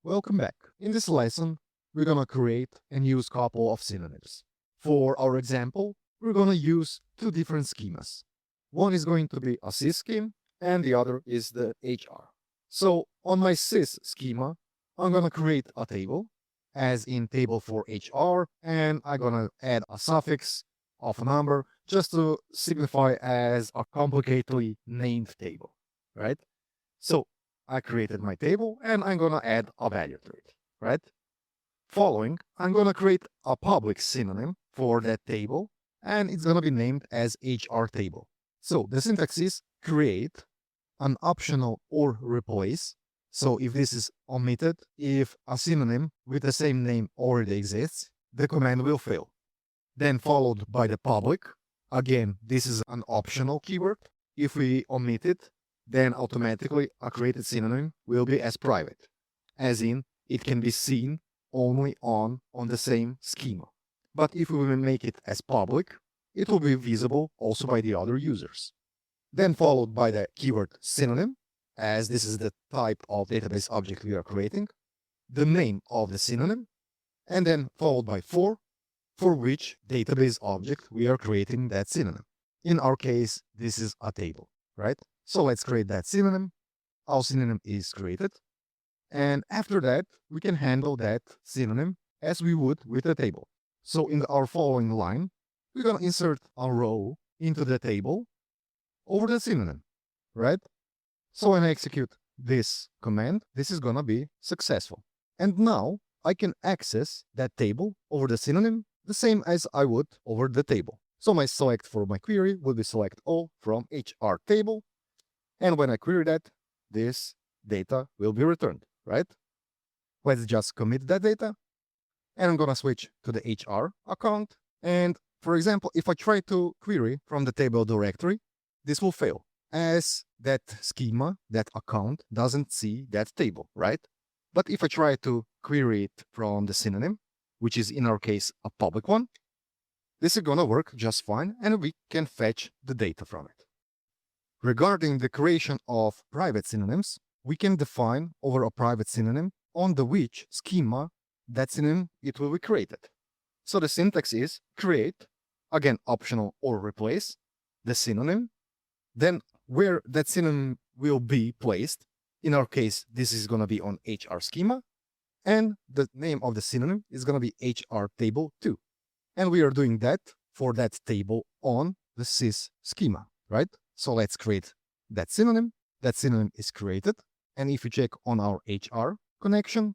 Welcome back. In this lesson, we're going to create and use a couple of synonyms. For our example, we're going to use two different schemas. One is going to be a sys scheme and the other is the HR. So on my sys schema, I'm going to create a table, as in table for HR, and I'm going to add a suffix of a number just to signify as a complicatedly named table, right? So I created my table and I'm going to add a value to it, right? Following, I'm going to create a public synonym for that table and it's going to be named as HR table. So the syntax is create an optional or replace. So if this is omitted, if a synonym with the same name already exists, the command will fail. Then followed by the public. Again, this is an optional keyword. If we omit it, then automatically a created synonym will be as private, as in it can be seen only on the same schema. But if we will make it as public, it will be visible also by the other users. Then followed by the keyword synonym, as this is the type of database object we are creating, the name of the synonym, and then followed by for which database object we are creating that synonym. In our case, this is a table, right? So let's create that synonym. Our synonym is created. And after that, we can handle that synonym as we would with a table. So in our following line, we're going to insert a row into the table over the synonym, right? So when I execute this command, this is going to be successful. And now I can access that table over the synonym the same as I would over the table. So my select for my query will be select all from HR table. And when I query that, this data will be returned, right? Let's just commit that data. And I'm going to switch to the HR account. And for example, if I try to query from the table directory, this will fail, as that schema, that account, doesn't see that table, right? But if I try to query it from the synonym, which is in our case a public one, this is going to work just fine and we can fetch the data from it. Regarding the creation of private synonyms, we can define over a private synonym on the which schema that synonym it will be created. So the syntax is create, again optional or replace, the synonym, then where that synonym will be placed. In our case, this is going to be on HR schema, and the name of the synonym is going to be HR table 2. And we are doing that for that table on the sys schema, right? So let's create that synonym. That synonym is created. And if you check on our HR connection,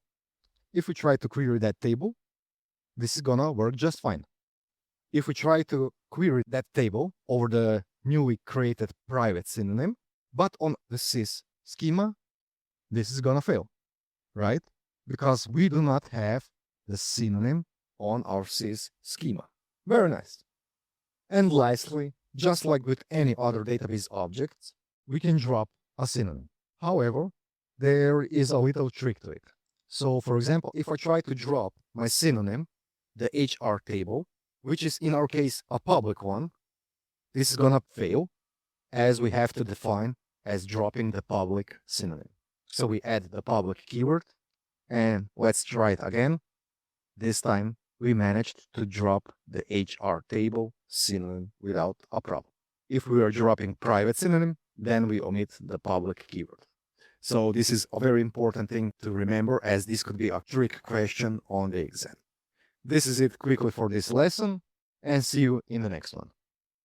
if we try to query that table, this is gonna work just fine. If we try to query that table over the newly created private synonym, but on the sys schema, this is gonna fail, right? Because we do not have the synonym on our sys schema. Very nice. And lastly, just like with any other database objects, we can drop a synonym. However, there is a little trick to it. So for example, if I try to drop my synonym, the HR table, which is in our case a public one, this is gonna fail, as we have to define as dropping the public synonym. So we add the public keyword, and let's try it again. This time we managed to drop the HR table synonym without a problem. If we are dropping private synonym, then we omit the public keyword. So this is a very important thing to remember, as this could be a trick question on the exam. This is it quickly for this lesson, and see you in the next one.